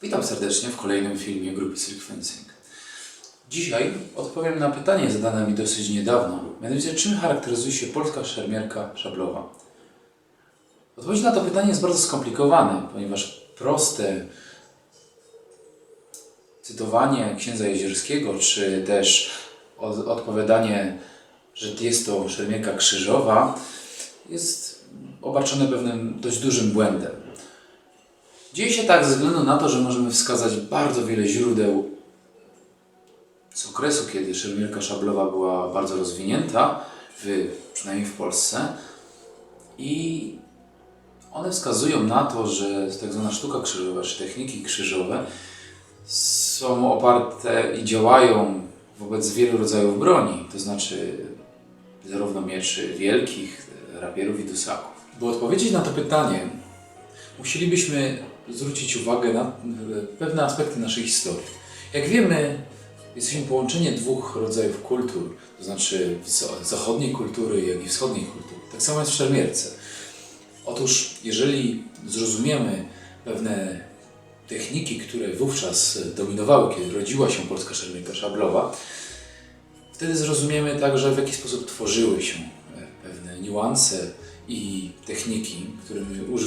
Witam serdecznie w kolejnym filmie grupy Silk Fencing. Dzisiaj odpowiem na pytanie zadane mi dosyć niedawno, mianowicie czym charakteryzuje się polska szermierka szablowa. Odpowiedź na to pytanie jest bardzo skomplikowane, ponieważ proste cytowanie księdza Jezierskiego, czy też odpowiadanie, że jest to szermierka krzyżowa, jest obarczone pewnym dość dużym błędem. Dzieje się tak ze względu na to, że możemy wskazać bardzo wiele źródeł z okresu, kiedy szermierka szablowa była bardzo rozwinięta, przynajmniej w Polsce, i one wskazują na to, że tak zwana sztuka krzyżowa, czy techniki krzyżowe są oparte i działają wobec wielu rodzajów broni, to znaczy zarówno mieczy wielkich, rapierów i dusaków. By odpowiedzieć na to pytanie, musielibyśmy zwrócić uwagę na pewne aspekty naszej historii. Jak wiemy, jesteśmy połączeniem dwóch rodzajów kultur, to znaczy zachodniej kultury, jak i wschodniej kultury. Tak samo jest w szermierce. Otóż, jeżeli zrozumiemy pewne techniki, które wówczas dominowały, kiedy rodziła się polska szermierka szablowa, wtedy zrozumiemy także, w jaki sposób tworzyły się pewne niuanse i techniki, które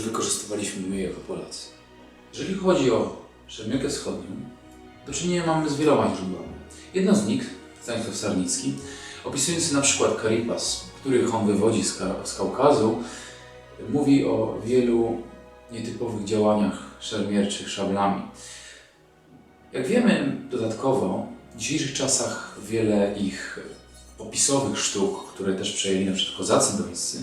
wykorzystywaliśmy my jako Polacy. Jeżeli chodzi o szermierkę wschodnią, do czynienia mamy z wieloma źródłami. Jedno z nich, Stanisław Sarnicki, opisujący na przykład Karipas, których on wywodzi z Kaukazu, mówi o wielu nietypowych działaniach szermierczych szablami. Jak wiemy dodatkowo, w dzisiejszych czasach wiele ich opisowych sztuk, które też przejęli na przykład kozacy dońscy,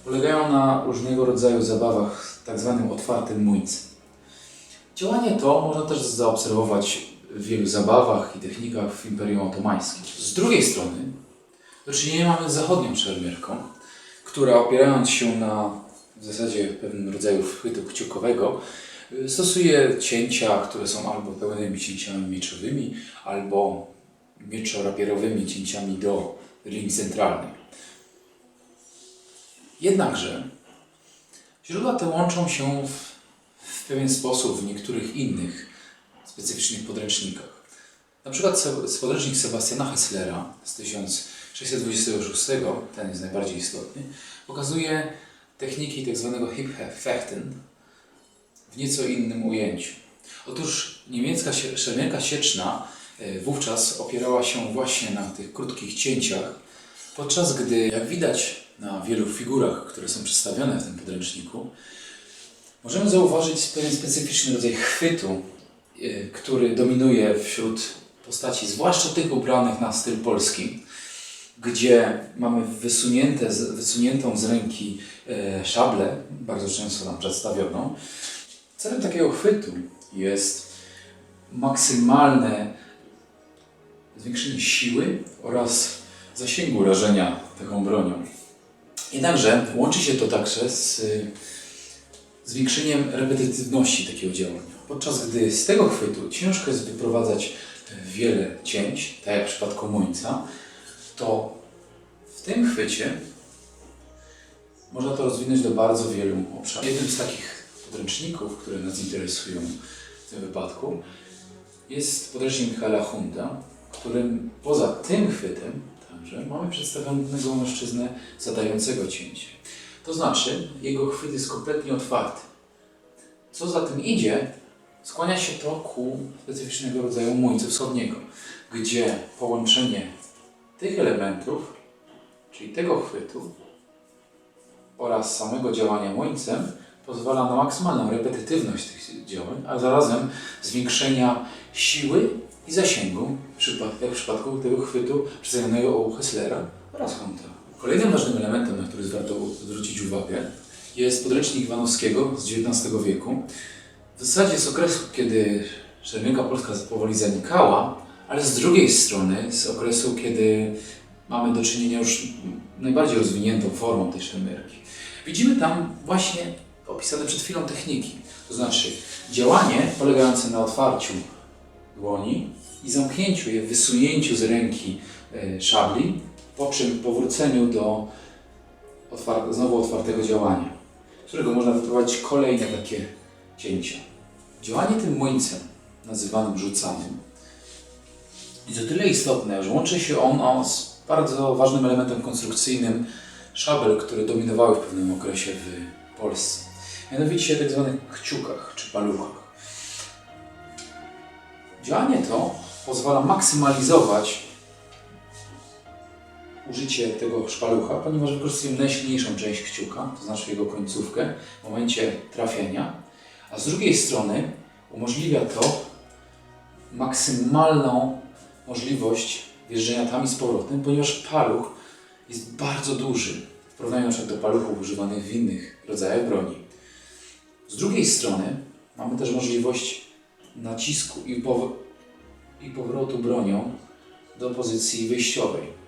polegają na różnego rodzaju zabawach, tak zwanym otwartym młyńcem. Działanie to można też zaobserwować w wielu zabawach i technikach w Imperium Otomańskim. Z drugiej strony do czynienia mamy z zachodnią szermierką, która opierając się na w zasadzie pewnym rodzaju chwytu kciukowego, stosuje cięcia, które są albo pełnymi cięciami mieczowymi, albo mieczo-rapierowymi cięciami do linii centralnej. Jednakże źródła te łączą się w pewien sposób w niektórych innych specyficznych podręcznikach. Na przykład podręcznik Sebastiana Hesslera z 1626, ten jest najbardziej istotny, pokazuje techniki tzw. Hip-Fechten w nieco innym ujęciu. Otóż niemiecka szermierka sieczna wówczas opierała się właśnie na tych krótkich cięciach, podczas gdy, jak widać na wielu figurach, które są przedstawione w tym podręczniku, możemy zauważyć pewien specyficzny rodzaj chwytu, który dominuje wśród postaci, zwłaszcza tych ubranych na styl polski, gdzie mamy wysuniętą z ręki szablę, bardzo często nam przedstawioną. Celem takiego chwytu jest maksymalne zwiększenie siły oraz zasięgu rażenia taką bronią. Jednakże łączy się to także z zwiększeniem repetytywności takiego działania. Podczas gdy z tego chwytu ciężko jest wyprowadzać wiele cięć, tak jak w przypadku młyńca, to w tym chwycie można to rozwinąć do bardzo wielu obszarów. Jednym z takich podręczników, które nas interesują w tym wypadku, jest podręcznik Michaela Hunta, w którym poza tym chwytem także mamy przedstawionego mężczyznę zadającego cięcie. To znaczy, jego chwyt jest kompletnie otwarty. Co za tym idzie, skłania się to ku specyficznego rodzaju młyńcu wschodniego, gdzie połączenie tych elementów, czyli tego chwytu oraz samego działania młyńcem, pozwala na maksymalną repetytywność tych działań, a zarazem zwiększenia siły i zasięgu, jak w przypadku tego chwytu przedstawionego u Hesslera oraz Hunta. Kolejnym ważnym elementem, na który warto zwrócić uwagę, jest podręcznik Iwanowskiego z XIX wieku. W zasadzie z okresu, kiedy szermierka polska powoli zanikała, ale z drugiej strony z okresu, kiedy mamy do czynienia już najbardziej rozwiniętą formą tej szermierki. Widzimy tam właśnie opisane przed chwilą techniki, to znaczy działanie polegające na otwarciu dłoni i zamknięciu je, wysunięciu z ręki szabli, po czym powróceniu do znowu otwartego działania, z którego można wyprowadzić kolejne takie cięcia. Działanie tym młyńcem, nazywanym rzucanym, jest o tyle istotne, że łączy się ono z bardzo ważnym elementem konstrukcyjnym szabel, które dominowały w pewnym okresie w Polsce. Mianowicie tzw. kciukach czy paluchach. Działanie to pozwala maksymalizować użycie tego szpalucha, ponieważ wykorzystujemy najsilniejszą część kciuka, to znaczy jego końcówkę, w momencie trafienia, a z drugiej strony umożliwia to maksymalną możliwość wjeżdżenia tam i z powrotem, ponieważ paluch jest bardzo duży w porównaniu na przykład do paluchów używanych w innych rodzajach broni. Z drugiej strony mamy też możliwość nacisku i powrotu bronią do pozycji wyjściowej,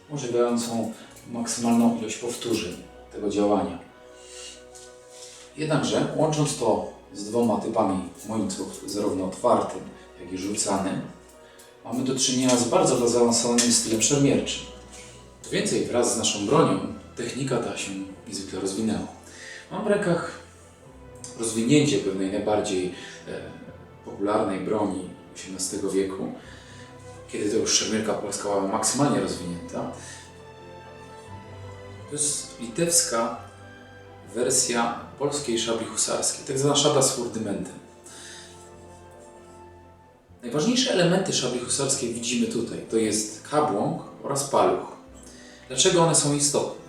umożliwiającą maksymalną ilość powtórzeń tego działania. Jednakże, łącząc to z dwoma typami młyńców, zarówno otwartym, jak i rzucanym, mamy do czynienia z bardzo zaawansowanym stylem szermierczym. Co więcej, wraz z naszą bronią technika ta się niezwykle rozwinęła. Mam w rękach rozwinięcie pewnej najbardziej popularnej broni XVIII wieku, kiedy to już szermierka polska była maksymalnie rozwinięta. To jest litewska wersja polskiej szabli husarskiej, tak zwana szabla z furdymentem. Najważniejsze elementy szabli husarskiej widzimy tutaj. To jest kabłąk oraz paluch. Dlaczego one są istotne?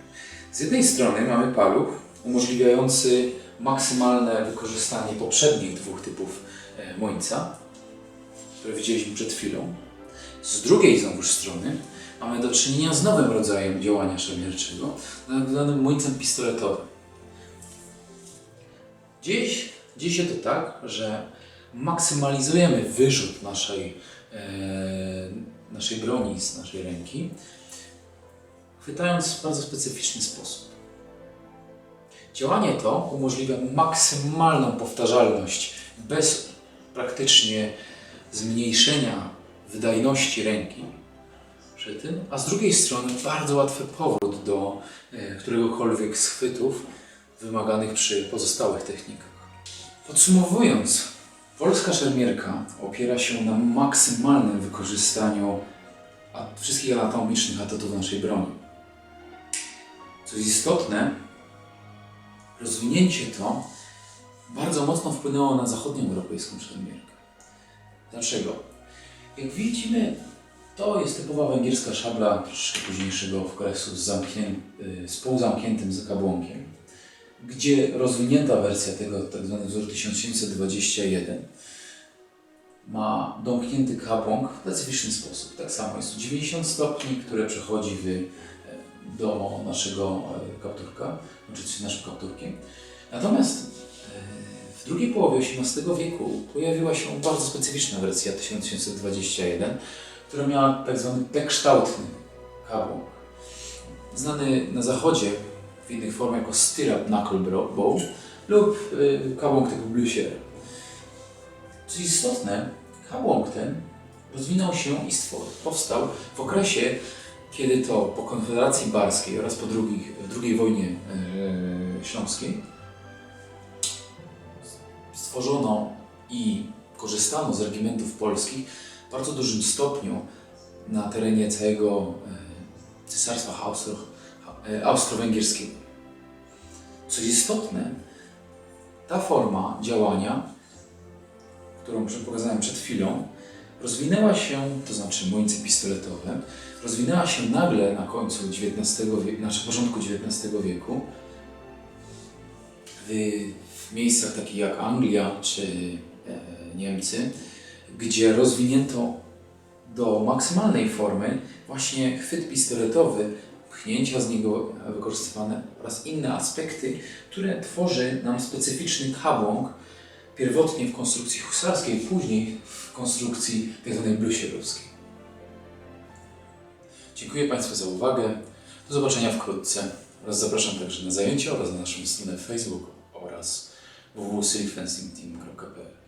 Z jednej strony mamy paluch umożliwiający maksymalne wykorzystanie poprzednich dwóch typów młyńca, które widzieliśmy przed chwilą. Z drugiej znowuż strony mamy do czynienia z nowym rodzajem działania szermierczego, zwanym młyńcem pistoletowym. Dzieje się to tak, że maksymalizujemy wyrzut naszej broni z naszej ręki, chwytając w bardzo specyficzny sposób. Działanie to umożliwia maksymalną powtarzalność bez praktycznie zmniejszenia wydajności ręki przy tym, a z drugiej strony bardzo łatwy powrót do któregokolwiek z chwytów wymaganych przy pozostałych technikach. Podsumowując, polska szermierka opiera się na maksymalnym wykorzystaniu wszystkich anatomicznych atutów naszej broni. Co jest istotne, rozwinięcie to bardzo mocno wpłynęło na zachodnią europejską szermierkę. Dlaczego? Jak widzimy, to jest typowa węgierska szabla troszkę późniejszego okresu z półzamkniętym zakabłonkiem, gdzie rozwinięta wersja tego tzw. wzoru 1721 ma domknięty kabłąk w specyficzny sposób. Tak samo jest tu 90 stopni, które przechodzi do naszego kapturka, czy naszym kapturkiem. Natomiast w drugiej połowie XVIII wieku pojawiła się bardzo specyficzna wersja 1721, która miała tak zwany P-kształtny kabłąk. Znany na zachodzie w innych formach jako stirrup knuckle bow lub kabłąk typu blusier. Co istotne, kabłąk ten rozwinął się i powstał w okresie, kiedy to po Konfederacji Barskiej oraz po II wojnie śląskiej stworzono i korzystano z regimentów polskich w bardzo dużym stopniu na terenie całego Cesarstwa Austro-Węgierskiego. Co istotne, ta forma działania, którą pokazałem przed chwilą, rozwinęła się, to znaczy młyńce pistoletowe, rozwinęła się nagle na końcu XIX wieku, na początku XIX wieku w miejscach takich jak Anglia czy Niemcy, gdzie rozwinięto do maksymalnej formy właśnie chwyt pistoletowy, pchnięcia z niego wykorzystywane oraz inne aspekty, które tworzy nam specyficzny kabłąk, pierwotnie w konstrukcji husarskiej, później w konstrukcji tzw. blusierowskiej. Dziękuję Państwu za uwagę. Do zobaczenia wkrótce. Oraz zapraszam także na zajęcia oraz na naszą stronę Facebook oraz www.silkfencingteam.pl.